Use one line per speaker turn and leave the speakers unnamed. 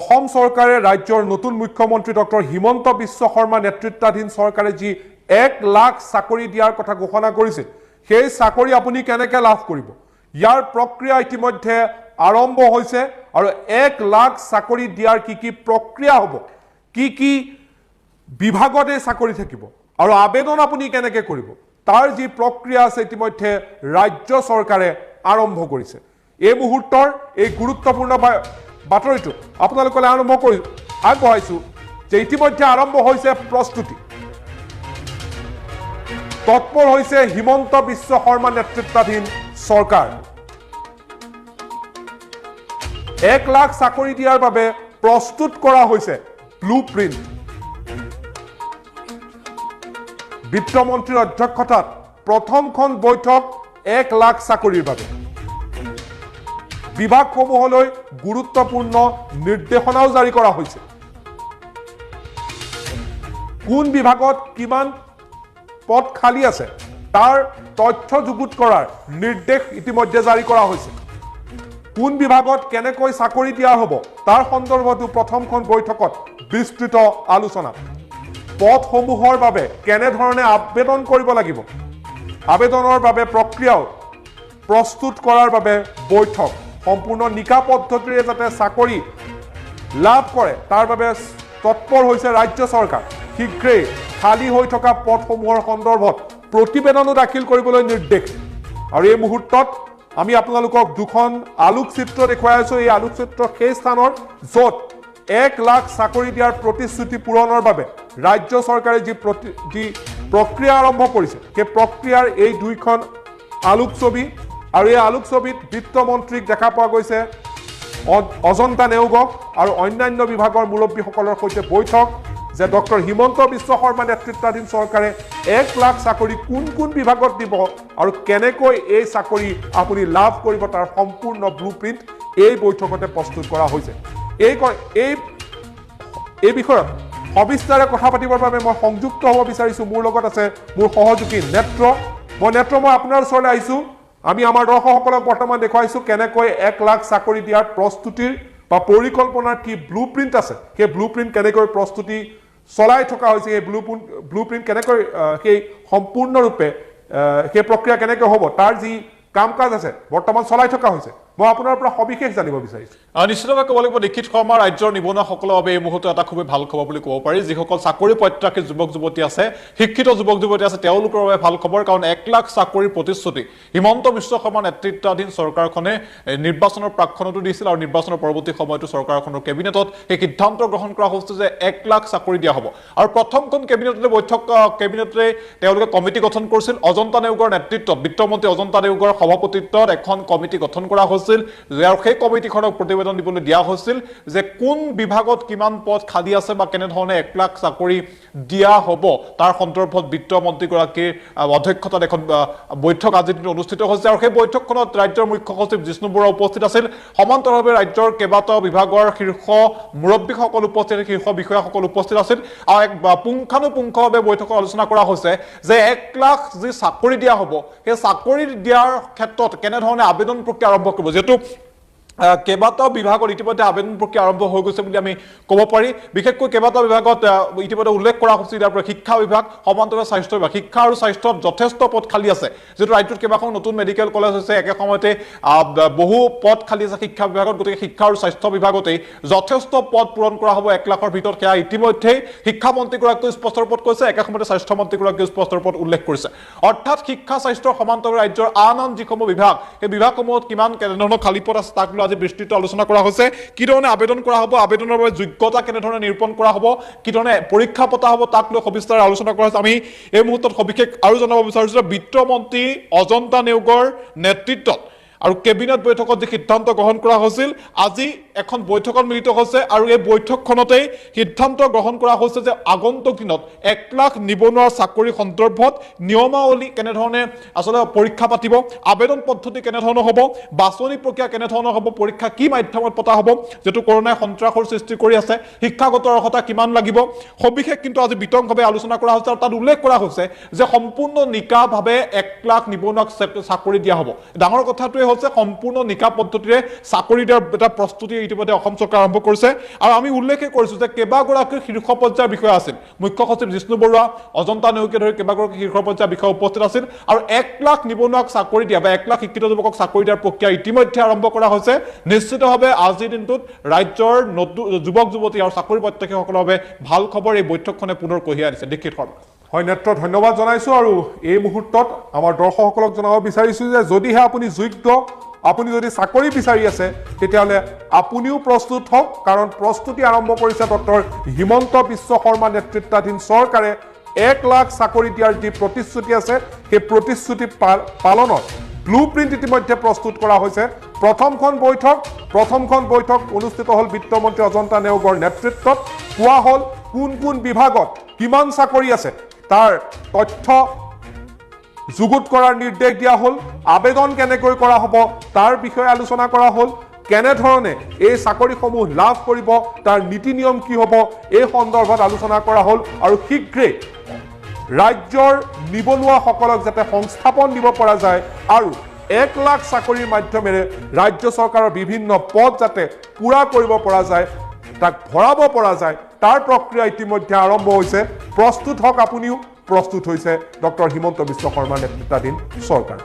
অসম চৰকাৰে ৰাজ্যৰ নতুন মুখ্যমন্ত্ৰী ডক্টৰ হিমন্ত বিশ্ব শৰ্মা নেতৃত্বাধীন চৰকাৰে যি 1 লাখ চাকৰি দিয়াৰ কথা ঘোষণা কৰিছে সেই চাকৰি আপুনি কেনেকৈ লাভ কৰিব ইয়াৰ প্ৰক্ৰিয়া ইতিমধ্যে আৰম্ভ হৈছে আৰু 1 লাখ চাকৰি দিয়াৰ কি প্ৰক্ৰিয়া হ'ব কি বিভাগত এই চাকৰি থাকিব আৰু আবেদন আপুনি কেনেকৈ কৰিব তাৰ যি প্ৰক্ৰিয়া আছে ইতিমধ্যে ৰাজ্য চৰকাৰে আৰম্ভ কৰিছে এই মুহূৰ্তৰ এই গুৰুত্বপূৰ্ণ বাতৰিটো আপোনালোকলৈ আগবঢ়াইছো যে ইতিমধ্যে আৰম্ভ হৈছে প্ৰস্তুতি তৎপৰ হৈছে হিমন্ত বিশ্ব শৰ্মা নেতৃত্বাধীন চৰকাৰ 1 লাখ চাকৰি দিয়াৰ বাবে প্ৰস্তুত কৰা হৈছে ব্লুপ্ৰিণ্ট বিত্তমন্ত্ৰীৰ অধ্যক্ষতাত প্ৰথমখন বৈঠক 1 লাখ চাকৰিৰ বাবে বিভাগসমূহলৈ গুৰুত্বপূৰ্ণ নিৰ্দেশনাও জাৰি কৰা হৈছে কোন বিভাগত কিমান পদ খালি আছে তাৰ তথ্য যুগুত কৰাৰ নিৰ্দেশ ইতিমধ্যে জাৰি কৰা হৈছে কোন বিভাগত কেনেকৈ চাকৰি দিয়া হ'ব তাৰ সন্দৰ্ভতো প্ৰথমখন বৈঠকত বিস্তৃত আলোচনা পদসমূহৰ বাবে কেনে ধৰণে আবেদন কৰিব লাগিব আবেদনৰ বাবে প্ৰক্ৰিয়াও প্ৰস্তুত কৰাৰ বাবে বৈঠক সম্পূৰ্ণ নিকা পদ্ধতিৰে যাতে চাকৰি লাভ কৰে তাৰ বাবে তৎপৰ হৈছে ৰাজ্য চৰকাৰ শীঘ্ৰেই খালী হৈ থকা পদসমূহৰ সন্দৰ্ভত প্ৰতিবেদনো দাখিল কৰিবলৈ নিৰ্দেশ আৰু এই মুহূৰ্তত আমি আপোনালোকক দুখন আলোকচিত্ৰ দেখুৱাই আছো এই আলোকচিত্ৰ সেই স্থানৰ য'ত 1 লাখ চাকৰি দিয়াৰ প্ৰতিশ্ৰুতি পূৰণৰ বাবে ৰাজ্য চৰকাৰে যি প্ৰক্ৰিয়া আৰম্ভ কৰিছে সেই প্ৰক্ৰিয়াৰ এই দুইখন আলোকছবি আৰু এই আলোকছবিত বিত্তমন্ত্ৰীক দেখা পোৱা গৈছে অজন্তা নেওগক আৰু অন্যান্য বিভাগৰ মুৰব্বীসকলৰ সৈতে বৈঠক যে ডক্টৰ হিমন্ত বিশ্ব শৰ্মা নেতৃত্বাধীন চৰকাৰে 1 লাখ চাকৰি কোন বিভাগত দিব আৰু কেনেকৈ এই চাকৰি আপুনি লাভ কৰিব তাৰ সম্পূৰ্ণ ব্লুপ্ৰিণ্ট এই বৈঠকতে প্ৰস্তুত কৰা হৈছে এই বিষয়ত সবিস্তাৰে কথা পাতিবৰ বাবে মই সংযুক্ত হ'ব বিচাৰিছো মোৰ লগত আছে মোৰ সহযোগী নেত্ৰ মই আপোনাৰ ওচৰলৈ আহিছো আমি আমাৰ দৰ্শকসকলক বৰ্তমান দেখুৱাইছো কেনেকৈ 1 লাখ চাকৰি দিয়াৰ প্ৰস্তুতিৰ বা পৰিকল্পনাৰ কি ব্লুপ্ৰিণ্ট আছে সেই ব্লুপ্ৰিণ্ট কেনেকৈ প্ৰস্তুতি চলাই থকা হৈছে এই ব্লুপ্ৰিণ্ট কেনেকৈ সেই সম্পূৰ্ণৰূপে সেই প্ৰক্ৰিয়া কেনেকৈ হ'ব তাৰ যি কাম কাজ আছে বৰ্তমান চলাই থকা হৈছে মই আপোনাৰ পৰা সবিশেষ জানিব বিচাৰিছো
নিশ্চিতভাৱে ক'ব লাগিব দীক্ষিত শৰ্মা ৰাজ্যৰ নিবনুৱাসকলৰ বাবে এই মুহূৰ্তত এটা খুবেই ভাল খবৰ বুলি ক'ব পাৰি যিসকল চাকৰি প্ৰত্যাশী যুৱক যুৱতী আছে শিক্ষিত যুৱক যুৱতী আছে তেওঁলোকৰ বাবে ভাল খবৰ কাৰণ 1 লাখ চাকৰিৰ প্ৰতিশ্ৰুতি হিমন্ত বিশ্ব শৰ্মা নেতৃত্বাধীন চৰকাৰখনে নিৰ্বাচনৰ প্ৰাক্ষণতো দিছিল আৰু নিৰ্বাচনৰ পৰৱৰ্তী সময়তো চৰকাৰখনৰ কেবিনেটত এই সিদ্ধান্ত গ্ৰহণ কৰা হৈছে যে 1 লাখ চাকৰি দিয়া হ'ব আৰু প্ৰথমখন কেবিনেটে তেওঁলোকে কমিটি গঠন কৰিছিল অজন্তা নেওগৰ নেতৃত্বত বিত্তমন্ত্ৰী অজন্তা নেওগৰ সভাপতিত্বত এখন কমিটি গঠন কৰা হৈছিল আৰু সেই কমিটিখনক প্ৰতিবেদন দিবলৈ দিয়া হৈছিল যে কোন বিভাগত কিমান পদ খালী আছে বা কেনে ধৰণে 1 লাখ চাকৰি দিয়া হ'ব তাৰ সন্দৰ্ভত বিত্তমন্ত্ৰীগৰাকীৰ অধ্যক্ষতাত এখন বৈঠক আজি দিন অনুষ্ঠিত হৈছে আৰু সেই বৈঠকখনত ৰাজ্যৰ মুখ্য সচিব জিষ্ণু বৰুৱা উপস্থিত আছিল সমান্তৰালভাৱে ৰাজ্যৰ কেইবাটাও বিভাগৰ শীৰ্ষ মুৰব্বীসকল উপস্থিত শীৰ্ষ বিষয়াসকল উপস্থিত আছিল আৰু এক পুংখানুপুংখভাৱে বৈঠকত আলোচনা কৰা হৈছে যে 1 লাখ যি চাকৰি দিয়া হ'ব সেই চাকৰি দিয়াৰ ক্ষেত্ৰত কেনে ধৰণে আবেদন প্ৰক্ৰিয়া আৰম্ভ কৰিব যেহেতু কেইবাটাও বিভাগত ইতিমধ্যে আবেদন প্ৰক্ৰিয়া আৰম্ভ হৈ গৈছে বুলি আমি ক'ব পাৰি বিশেষকৈ কেইবাটাও বিভাগত ইতিমধ্যে উল্লেখ কৰা হৈছে ইয়াৰ পৰা শিক্ষা বিভাগ সমান্তৰাল স্বাস্থ্য বিভাগ শিক্ষা আৰু স্বাস্থ্যত যথেষ্ট পদ খালী আছে যেহেতু ৰাজ্যত কেইবাখন নতুন মেডিকেল কলেজ হৈছে একে সময়তে বহু পদ খালী আছে শিক্ষা বিভাগত গতিকে শিক্ষা আৰু স্বাস্থ্য বিভাগতেই যথেষ্ট পদ পূৰণ কৰা হ'ব 1 লাখৰ ভিতৰত সেয়া ইতিমধ্যেই শিক্ষামন্ত্ৰীগৰাকীয়ে স্পষ্ট ৰূপত কৈছে একে সময়তে স্বাস্থ্যমন্ত্ৰীগৰাকীয়ে স্পষ্ট ৰূপত উল্লেখ কৰিছে অৰ্থাৎ শিক্ষা স্বাস্থ্যৰ সমান্তৰাল ৰাজ্যৰ আন যিসমূহ বিভাগ সেই বিভাগসমূহত কিমান কেনেধৰণৰ খালী পদ আছে তাক আজি বিস্তৃত আলোচনা কৰা হৈছে কি ধৰণে আবেদন কৰা হ'ব আবেদনৰ বাবে যোগ্যতা কেনে ধৰণে নিৰূপণ কৰা হ'ব কি ধৰণে পৰীক্ষা পতা হ'ব তাক লৈ সবিস্তাৰে আলোচনা কৰা হৈছে আমি এই মুহূৰ্তত সবিশেষ আৰু জানিব বিচাৰিছো বিত্তমন্ত্ৰী অজন্তা নেওগৰ নেতৃত্বত আৰু কেবিনেট বৈঠকত যে সিদ্ধান্ত গ্ৰহণ কৰা হৈছিল আজি এখন বৈঠকত মিলিত হৈছে আৰু এই বৈঠকখনতেই সিদ্ধান্ত গ্ৰহণ কৰা হৈছে যে আগন্তুক দিনত 1 লাখ নিবনুৱাৰ চাকৰি সন্দৰ্ভত নিয়মাৱলী কেনে ধৰণে আসলে পৰীক্ষা পাতিব আবেদন পদ্ধতি কেনে ধৰণৰ হ'ব বাছনি প্ৰক্ৰিয়া কেনে ধৰণৰ হ'ব পৰীক্ষা কি মাধ্যমত পতা হ'ব যেটো কৰোনাই সন্ত্ৰাসৰ সৃষ্টি কৰি আছে শিক্ষাগত অৰ্হতা কিমান লাগিব সবিশেষ কিন্তু আজি বিতংভাৱে আলোচনা কৰা হৈছে আৰু তাত উল্লেখ কৰা হৈছে যে সম্পূৰ্ণ নিকাভাৱে 1 লাখ নিবনুৱাক চাকৰি দিয়া হ'ব ডাঙৰ কথাটোৱে হৈছে সম্পূৰ্ণ নিকা পদ্ধতিৰে চাকৰি দিয়াৰ এটা প্ৰস্তুতি ইতিমধ্যে অসম চৰকাৰ আৰম্ভ কৰিছে আৰু আমি উল্লেখ কৰিছো যে কেইবাগৰাকী শীৰ্ষ পৰ্যায়ৰ বিষয়া আছিল মুখ্য সচিব জিষ্ণু বৰুৱা অজন্তা নেওগে ধৰি কেইবাগৰাকী শীৰ্ষ পৰ্যায়ৰ বিষয়া উপস্থিত আছিল আৰু 1 লাখ নিবনুৱাক চাকৰি দিয়া বা 1 লাখ শিক্ষিত যুৱকক চাকৰি দিয়াৰ প্ৰক্ৰিয়া ইতিমধ্যে আৰম্ভ কৰা হৈছে নিশ্চিতভাৱে আজিৰ দিনটোত ৰাজ্যৰ যুৱক যুৱতী আৰু চাকৰি প্ৰত্যাশীসকলৰ বাবে ভাল খবৰ এই বৈঠকখনে পুনৰ কঢ়িয়াই আনিছে দীক্ষিত শৰ্মা
হয় নেত্ৰ ধন্যবাদ জনাইছো আৰু এই মুহূৰ্তত আমাৰ দৰ্শকসকলক জনাব বিচাৰিছো যে যদিহে আপুনি যোগ্য আপুনি যদি চাকৰি বিচাৰি আছে তেতিয়াহ'লে আপুনিও প্ৰস্তুত হওক কাৰণ প্ৰস্তুতি আৰম্ভ কৰিছে ডক্টৰ হিমন্ত বিশ্ব শৰ্মা নেতৃত্বাধীন চৰকাৰে 1 লাখ চাকৰি দিয়াৰ যি প্ৰতিশ্ৰুতি আছে সেই প্ৰতিশ্ৰুতি পালনৰ ব্লুপ্ৰিণ্ট ইতিমধ্যে প্ৰস্তুত কৰা হৈছে প্ৰথমখন বৈঠক অনুষ্ঠিত হ'ল বিত্তমন্ত্ৰী অজন্তা নেওগৰ নেতৃত্বত কোৱা হ'ল কোন বিভাগত কিমান চাকৰি আছে তাৰ তথ্য যুগুত কৰাৰ নিৰ্দেশ দিয়া হ'ল আবেদন কেনেকৈ কৰা হ'ব তাৰ বিষয়ে আলোচনা কৰা হ'ল কেনেধৰণে এই চাকৰিসমূহ লাভ কৰিব তাৰ নীতি নিয়ম কি হ'ব এই সন্দৰ্ভত আলোচনা কৰা হ'ল আৰু শীঘ্ৰেই ৰাজ্যৰ নিবনুৱাসকলক যাতে সংস্থাপন দিব পৰা যায় আৰু 1 লাখ চাকৰিৰ মাধ্যমেৰে ৰাজ্য চৰকাৰৰ বিভিন্ন পদ যাতে পূৰা কৰিব পৰা যায় তাক ভৰাব পৰা যায় তাৰ প্ৰক্ৰিয়া ইতিমধ্যে আৰম্ভ হৈছে প্ৰস্তুত হওক আপুনিও প্ৰস্তুত হৈছে ডক্টৰ হিমন্ত বিশ্ব শৰ্মা নেতৃত্বাধীন চৰকাৰ